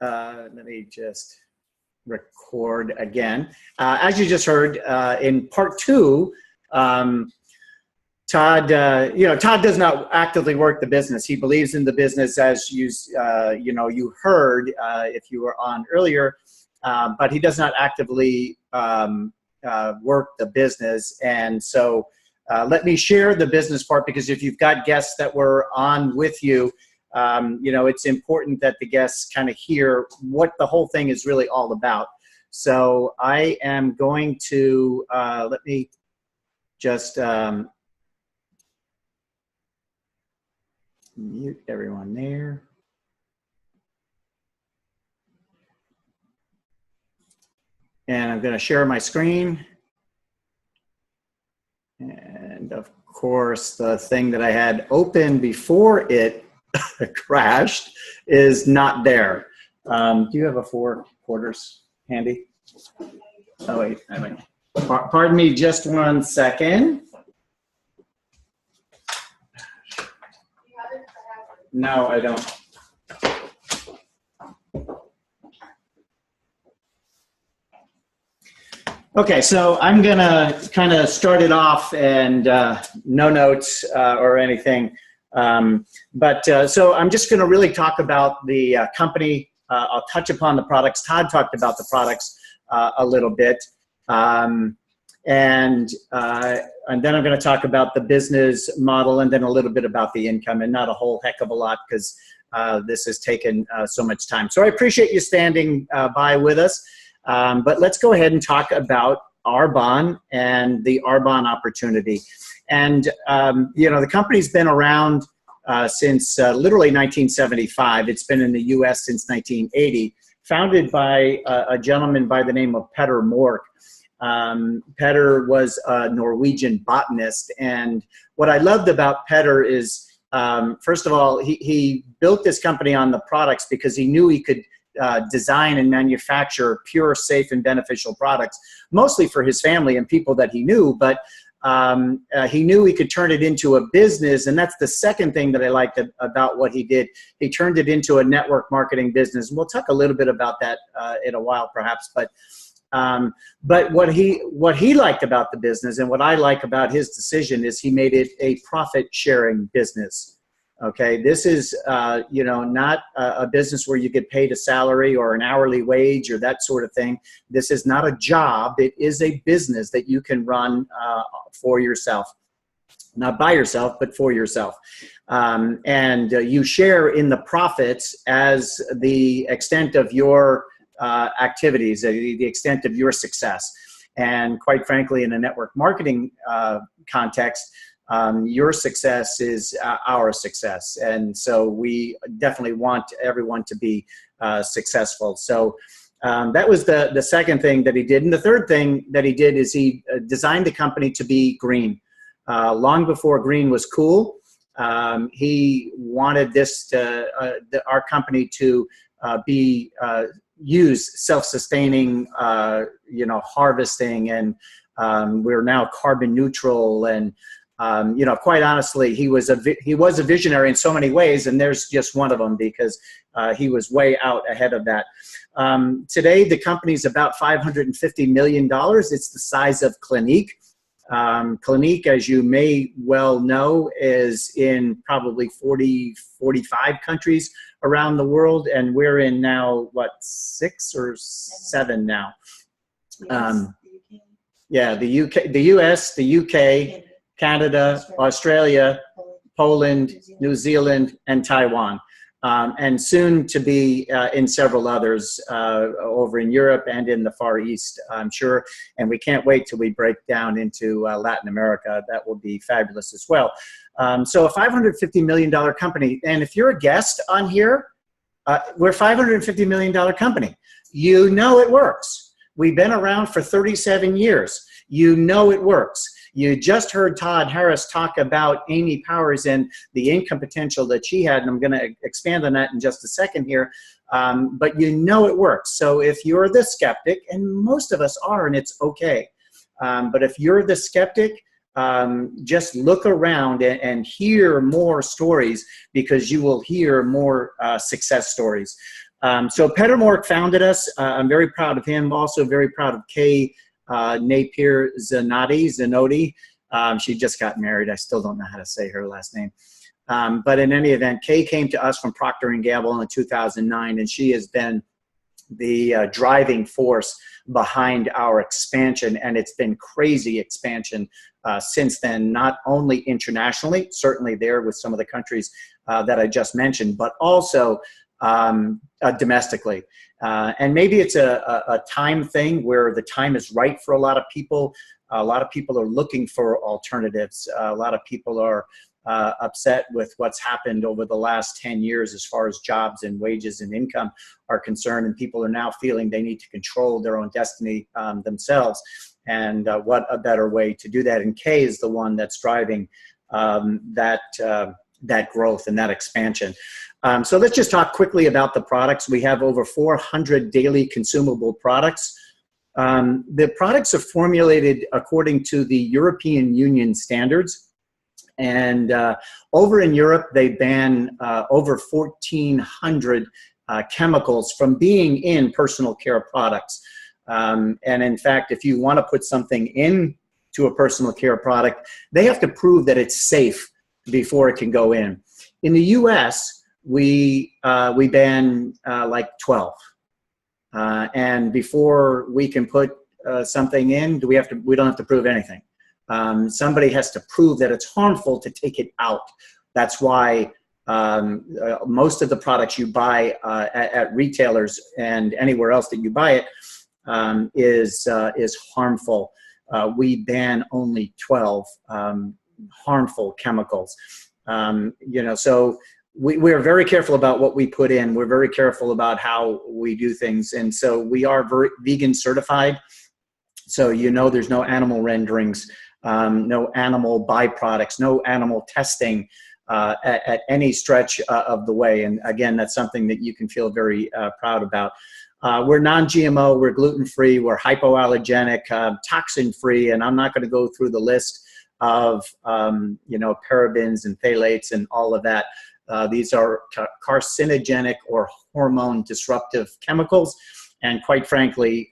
Let me just record again. As you just heard, in part two, Todd, Todd does not actively work the business. He believes in the business, as you heard if you were on earlier, but he does not actively work the business. And so let me share the business part, because if you've got guests that were on with you, it's important that the guests kind of hear what the whole thing is really all about. So I am going to, let me just mute everyone there. And I'm going to share my screen. And of course, the thing that I had open before it crashed is not there. Do you have a 4/4 handy? Oh, wait. Pardon me just one second. No, I don't. Okay, so I'm gonna kind of start it off, and no notes or anything. So I'm just gonna really talk about the company. I'll touch upon the products. Todd talked about the products a little bit. And then I'm going to talk about the business model, and then a little bit about the income, and not a whole heck of a lot, because this has taken so much time. So I appreciate you standing by with us. But let's go ahead and talk about Arbonne and the Arbonne opportunity. And, the company's been around since literally 1975. It's been in the U.S. since 1980, founded by a gentleman by the name of Petter Mork. Petter was a Norwegian botanist, and what I loved about Petter is, first of all, he built this company on the products because he knew he could design and manufacture pure, safe, and beneficial products, mostly for his family and people that he knew, but he knew he could turn it into a business, and that's the second thing that I liked about what he did. He turned it into a network marketing business, and we'll talk a little bit about that in a while, perhaps, but what he liked about the business, and what I like about his decision, is he made it a profit-sharing business. Okay, this is not a business where you get paid a salary or an hourly wage or that sort of thing. This is not a job. It is a business that you can run for yourself, not by yourself, but for yourself. And you share in the profits as the extent of your activities, the extent of your success. And quite frankly, in a network marketing context, your success is our success. And so we definitely want everyone to be successful. So that was the second thing that he did. And the third thing that he did is he designed the company to be green. Long before green was cool, he wanted our company to use self-sustaining, harvesting, and we're now carbon neutral. And quite honestly, he was a visionary in so many ways, and there's just one of them, because he was way out ahead of that. Today, the company's about $550 million. It's the size of Clinique. Clinique, as you may well know, is in probably 45 countries around the world, and we're in now, what, 6 or 7 now? Yeah, the UK, the US, the UK, Canada, Australia, Poland, New Zealand, and Taiwan. And soon to be in several others over in Europe and in the Far East, I'm sure. And we can't wait till we break down into Latin America. That will be fabulous as well. So a $550 million company. And if you're a guest on here, we're a $550 million company. You know it works. We've been around for 37 years. You know it works. You just heard Todd Harris talk about Amy Powers and the income potential that she had, and I'm going to expand on that in just a second here. But you know it works. So if you're the skeptic, and most of us are, and it's okay, but if you're the skeptic, just look around and hear more stories, because you will hear more success stories. So Peter founded us. I'm very proud of him. Also very proud of Kay Napier Zanotti. She just got married. I still don't know how to say her last name. But in any event, Kay came to us from Procter & Gamble in 2009, and she has been the driving force behind our expansion, and it's been crazy expansion since then, not only internationally, certainly there with some of the countries that I just mentioned, but also domestically. And maybe it's a time thing where the time is right for a lot of people. A lot of people are looking for alternatives. A lot of people are upset with what's happened over the last 10 years as far as jobs and wages and income are concerned, and people are now feeling they need to control their own destiny themselves. And what a better way to do that? And Kay is the one that's driving that growth and that expansion. So let's just talk quickly about the products. We have over 400 daily consumable products. The products are formulated according to the European Union standards. And over in Europe, they ban over 1,400 chemicals from being in personal care products. And in fact, if you want to put something into a personal care product, they have to prove that it's safe before it can go in. In the U.S., we ban like 12. And before we can put something in, we don't have to prove anything. Somebody has to prove that it's harmful to take it out. That's why most of the products you buy at retailers and anywhere else that you buy it is harmful. We ban only 12 harmful chemicals. So we are very careful about what we put in. We're very careful about how we do things. And so we are vegan certified. So there's no animal renderings. No animal byproducts, no animal testing at any stretch of the way. And again, that's something that you can feel very proud about. We're non-GMO, we're gluten-free, we're hypoallergenic, toxin-free, and I'm not going to go through the list of parabens and phthalates and all of that. These are carcinogenic or hormone disruptive chemicals, and quite frankly,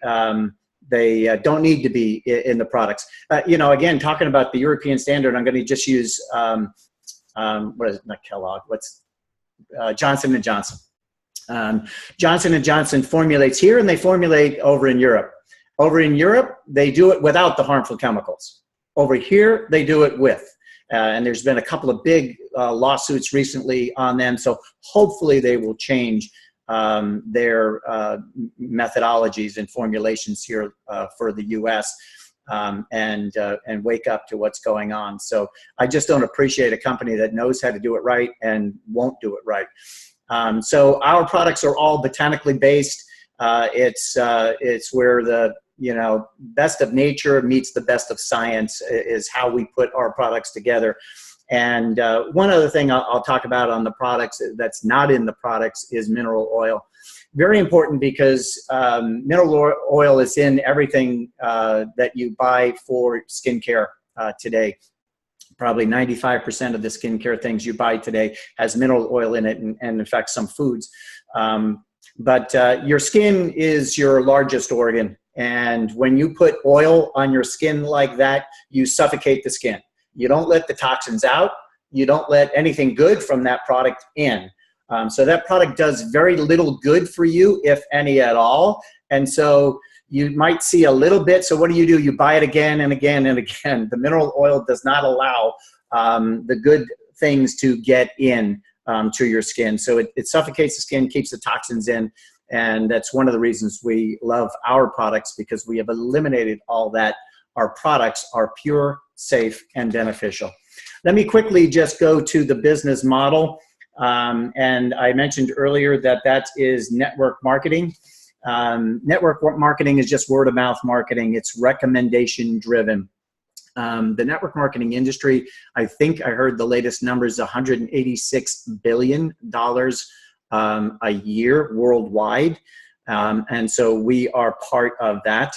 they don't need to be in the products. Again, talking about the European standard, I'm going to just use, what is it, not Kellogg, Johnson & Johnson. Johnson & Johnson formulates here, and they formulate over in Europe. Over in Europe, they do it without the harmful chemicals. Over here, they do it with. And there's been a couple of big lawsuits recently on them, so hopefully they will change their methodologies and formulations here for the U.S. And wake up to what's going on. So I just don't appreciate a company that knows how to do it right and won't do it right. So our products are all botanically based. It's where the best of nature meets the best of science is how we put our products together. And one other thing I'll talk about on the products that's not in the products is mineral oil. Very important because mineral oil is in everything that you buy for skincare today. Probably 95% of the skincare things you buy today has mineral oil in it, and in fact some foods. But your skin is your largest organ. And when you put oil on your skin like that, you suffocate the skin. You don't let the toxins out. You don't let anything good from that product in. So that product does very little good for you, if any at all. And so you might see a little bit. So what do? You buy it again and again and again. The mineral oil does not allow the good things to get in to your skin. So it suffocates the skin, keeps the toxins in. And that's one of the reasons we love our products, because we have eliminated all that. Our products are pure, safe, and beneficial. Let me quickly just go to the business model. And I mentioned earlier that is network marketing. Network marketing is just word of mouth marketing. It's recommendation driven. The network marketing industry, I think I heard the latest numbers, $186 billion a year worldwide. And so we are part of that.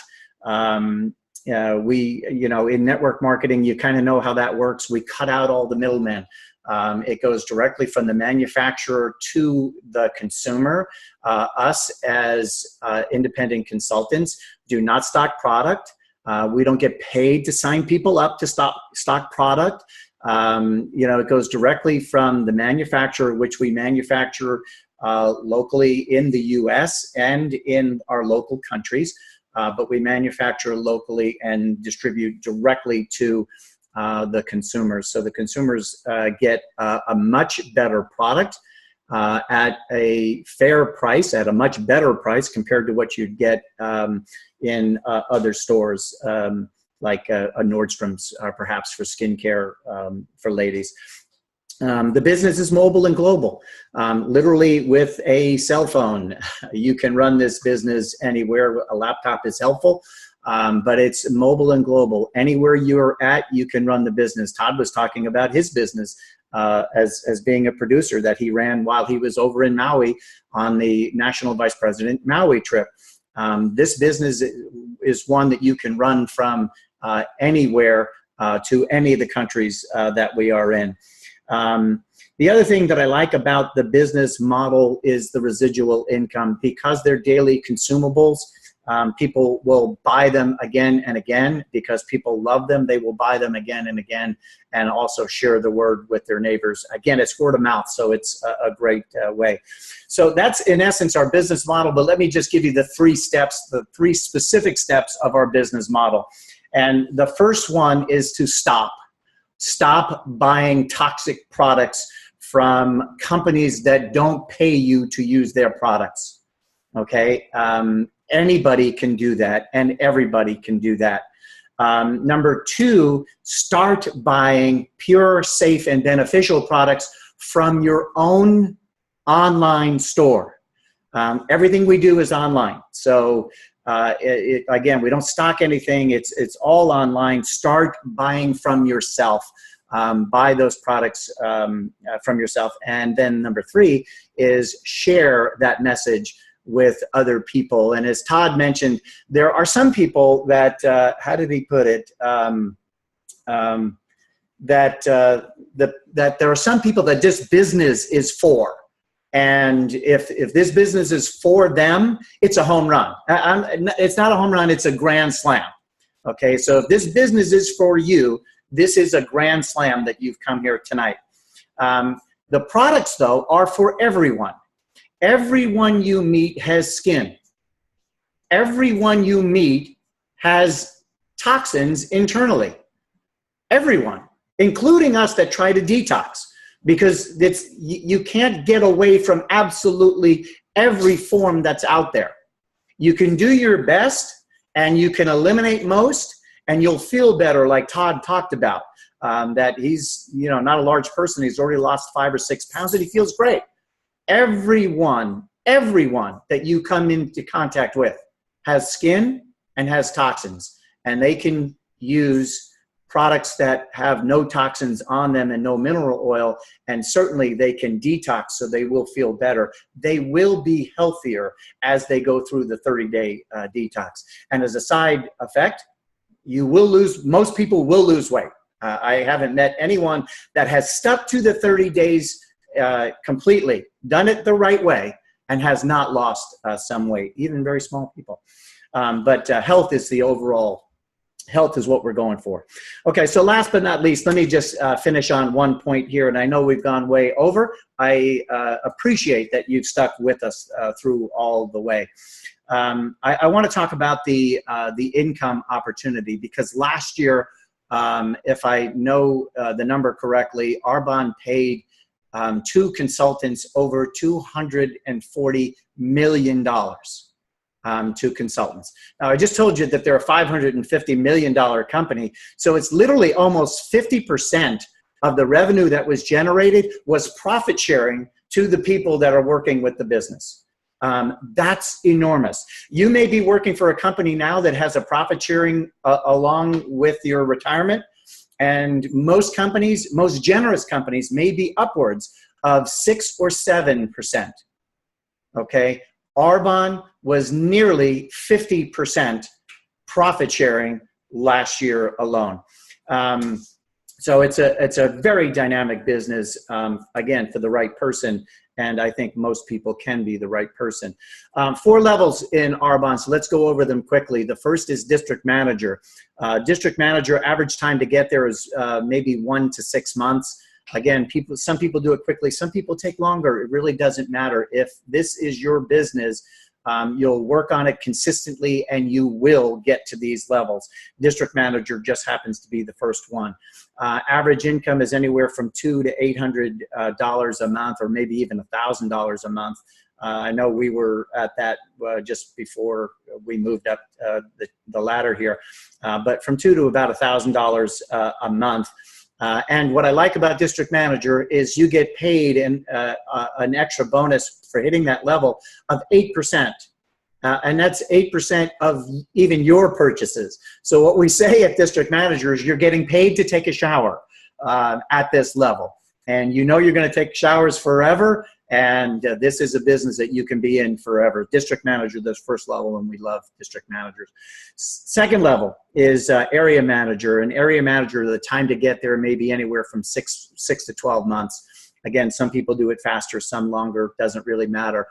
In network marketing, you kind of know how that works. We cut out all the middlemen. It goes directly from the manufacturer to the consumer. Us as independent consultants do not stock product. We don't get paid to sign people up to stock product. It goes directly from the manufacturer, which we manufacture locally in the US and in our local countries, but we manufacture locally and distribute directly to the consumers. So the consumers get a much better product at a fair price, at a much better price compared to what you'd get in other stores, like a Nordstrom's, perhaps for skincare for ladies. The business is mobile and global. Literally with a cell phone, you can run this business anywhere. A laptop is helpful, but it's mobile and global. Anywhere you're at, you can run the business. Todd was talking about his business as being a producer that he ran while he was over in Maui on the National Vice President Maui trip. This business is one that you can run from anywhere to any of the countries that we are in. The other thing that I like about the business model is the residual income. Because they're daily consumables, people will buy them again and again. Because people love them, they will buy them again and again, and also share the word with their neighbors. Again, it's word of mouth, so it's a great way. So that's in essence our business model, but let me just give you the 3 steps, the 3 specific steps of our business model. And the first one is to stop buying toxic products from companies that don't pay you to use their products, okay? Anybody can do that, and everybody can do that. Number 2, start buying pure, safe, and beneficial products from your own online store. Everything we do is online. So again, we don't stock anything. It's all online. Start buying from yourself. Buy those products from yourself. And then number 3 is share that message with other people. And as Todd mentioned, there are some people that, how did he put it? That there are some people that this business is for. And if this business is for them, it's a home run. It's not a home run, it's a grand slam. Okay, so if this business is for you, this is a grand slam that you've come here tonight. The products, though, are for everyone. Everyone you meet has skin. Everyone you meet has toxins internally. Everyone, including us that try to detox. Because you can't get away from absolutely every form that's out there. You can do your best and you can eliminate most, and you'll feel better, like Todd talked about, that he's not a large person. He's already lost 5 or 6 pounds and he feels great. Everyone that you come into contact with has skin and has toxins, and they can use products that have no toxins on them and no mineral oil, and certainly they can detox so they will feel better. They will be healthier as they go through the 30-day detox. And as a side effect, most people will lose weight. I haven't met anyone that has stuck to the 30 days completely, done it the right way, and has not lost some weight, even very small people. But health is the overall. Health is what we're going for. Okay, so last but not least, let me just finish on one point here, and I know we've gone way over. I appreciate that you've stuck with us through all the way. I want to talk about the income opportunity, because last year, if I know the number correctly, Arbonne paid 2 consultants over $240 million. To consultants. Now, I just told you that they're a $550 million company, so it's literally almost 50% of the revenue that was generated was profit sharing to the people that are working with the business. That's enormous. You may be working for a company now that has a profit sharing along with your retirement, and most companies, most generous companies, may be upwards of 6 or 7%. Okay. Arbonne was nearly 50% profit sharing last year alone. So it's a very dynamic business, again, for the right person. And I think most people can be the right person. 4 levels in Arbonne, so let's go over them quickly. The first is district manager. District manager, average time to get there is maybe 1 to 6 months. Again, some people do it quickly, some people take longer. It really doesn't matter. If this is your business, you'll work on it consistently and you will get to these levels. District manager just happens to be the first one. Average income is anywhere from $200 to $800 a month, or maybe even $1,000 a month. I know we were at that just before we moved up the ladder here, but from $200 to about $1,000 a month. And what I like about district manager is you get paid an extra bonus for hitting that level of 8%. And that's 8% of even your purchases. So what we say at district manager is you're getting paid to take a shower at this level. And you know you're going to take showers forever. And this is a business that you can be in forever. District manager, this first level, and we love district managers. Second level is area manager. And area manager, the time to get there may be anywhere from 6 to 12 months. Again, some people do it faster, some longer, doesn't really matter.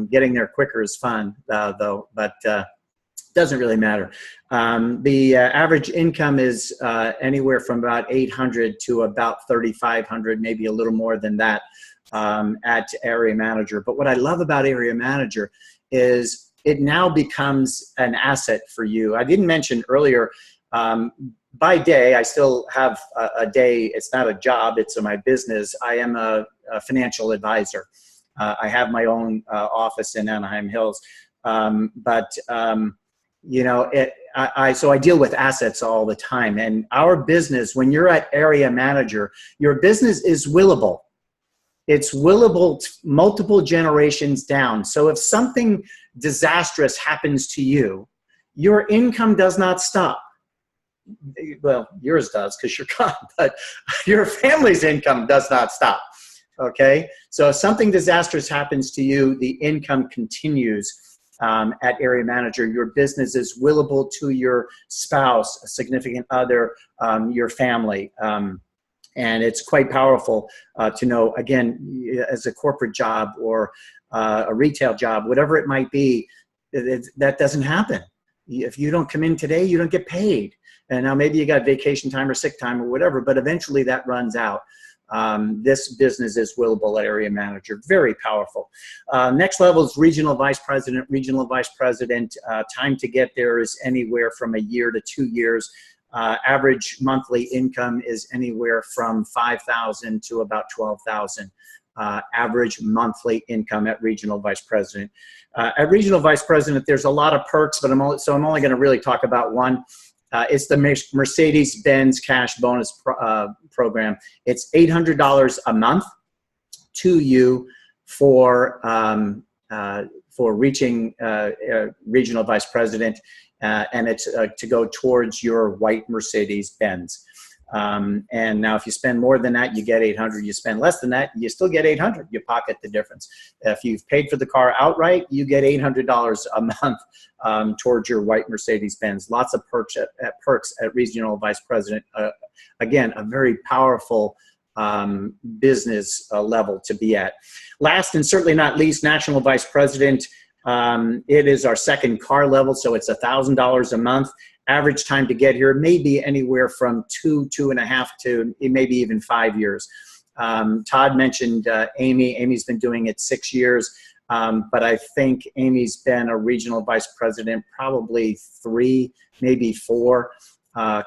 Getting there quicker is fun, though, but doesn't really matter. The average income is anywhere from about $800 to about $3,500, maybe a little more than that. At area manager. But what I love about area manager is it now becomes an asset for you. I didn't mention earlier, by day, I still have a day. It's not a job, it's my business. I am a financial advisor. I have my own office in Anaheim Hills. You know, so I deal with assets all the time. And our business, when you're at area manager, your business is willable. It's willable multiple generations down. So if something disastrous happens to you, your income does not stop. Well, yours does because you're gone, but your family's income does not stop. Okay? So if something disastrous happens to you, the income continues at area manager. Your business is willable to your spouse, a significant other, your family. And it's quite powerful to know, again, as a corporate job or a retail job, whatever it might be, that doesn't happen. If you don't come in today, you don't get paid. And now maybe you got vacation time or sick time or whatever, but eventually that runs out. This business is willable at area manager. Very powerful. Next level is regional vice president. Regional vice president, time to get there is anywhere from a year to 2 years. Average monthly income is anywhere from $5,000 to about $12,000. Average monthly income at regional vice president. At regional vice president, there's a lot of perks, but I'm only going to really talk about one. It's the Mercedes-Benz cash bonus program. It's $800 a month to you for reaching regional vice president. And it's to go towards your white Mercedes-Benz. And now if you spend more than that, you get $800. You spend less than that, you still get $800. You pocket the difference. If you've paid for the car outright, you get $800 a month towards your white Mercedes-Benz. Lots of perks at regional vice president. Again, a very powerful business level to be at. Last and certainly not least, national vice president. It is our second car level, so it's $1,000 a month. Average time to get here may be anywhere from 2.5 to maybe even 5 years. Todd mentioned Amy. Amy's been doing it 6 years, but I think Amy's been a regional vice president probably 3, maybe 4.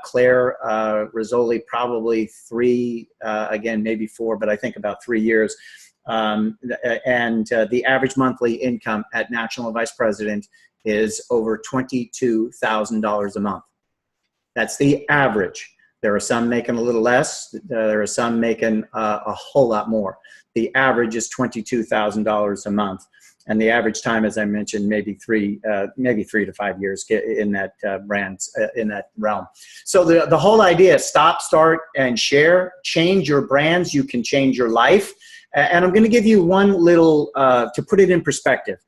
Claire Risoli probably 3, again maybe 4, but I think about 3 years. The average monthly income at national vice president is over $22,000 a month. That's the average. There are some making a little less. There are some making a whole lot more. The average is $22,000 a month. And the average time, as I mentioned, maybe 3 to 5 years in that in that realm. So the whole idea is stop, start, and share. Change your brands. You can change your life. And I'm going to give you one little, to put it in perspective.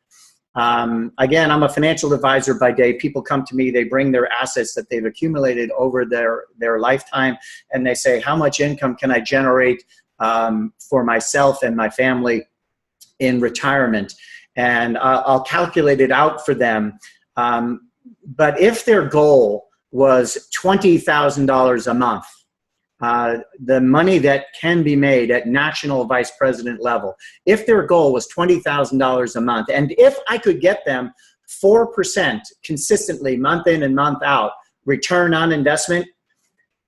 Again, I'm a financial advisor by day. People come to me, they bring their assets that they've accumulated over their lifetime, and they say, how much income can I generate for myself and my family in retirement? And I'll calculate it out for them. But if their goal was $20,000 a month, the money that can be made at national vice president level, if their goal was $20,000 a month, and if I could get them 4% consistently month in and month out return on investment,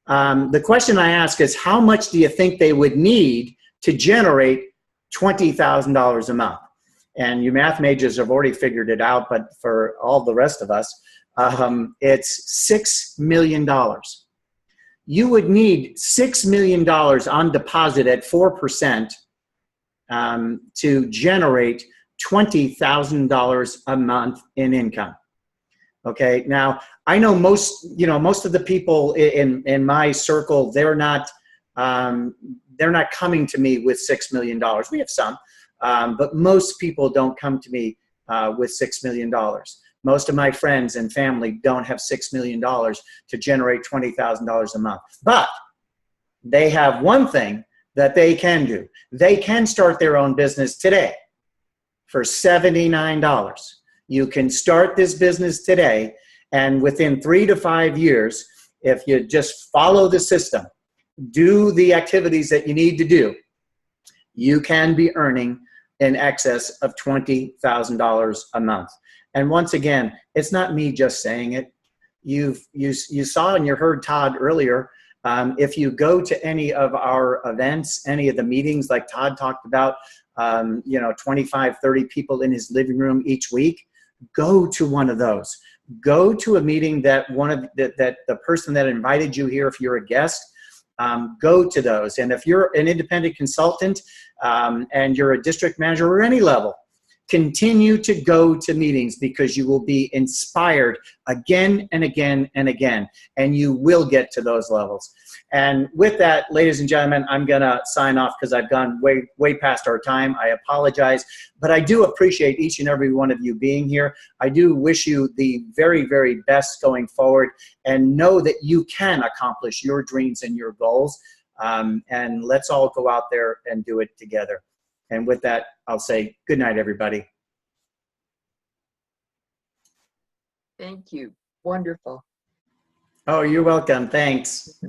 the question I ask is, how much do you think they would need to generate $20,000 a month? And you math majors have already figured it out, but for all the rest of us, it's $6 million. You would need $6 million on deposit at 4% to generate $20,000 a month in income. Okay, now I know most of the people in my circle, they're not coming to me with $6 million. We have some, but most people don't come to me with $6 million. Most of my friends and family don't have $6 million to generate $20,000 a month. But they have one thing that they can do. They can start their own business today for $79. You can start this business today, and within 3 to 5 years, if you just follow the system, do the activities that you need to do, you can be earning in excess of $20,000 a month. And once again, it's not me just saying it. You saw and you heard Todd earlier. If you go to any of our events, any of the meetings like Todd talked about, 25, 30 people in his living room each week, go to one of those. Go to a meeting that that the person that invited you here, if you're a guest, go to those. And if you're an independent consultant and you're a district manager or any level, continue to go to meetings, because you will be inspired again and again and again, and you will get to those levels. And with that, ladies and gentlemen, I'm going to sign off because I've gone way past our time. I apologize, but I do appreciate each and every one of you being here. I do wish you the very, very best going forward, and know that you can accomplish your dreams and your goals. And let's all go out there and do it together. And with that, I'll say good night, everybody. Thank you. Wonderful. Oh, you're welcome. Thanks.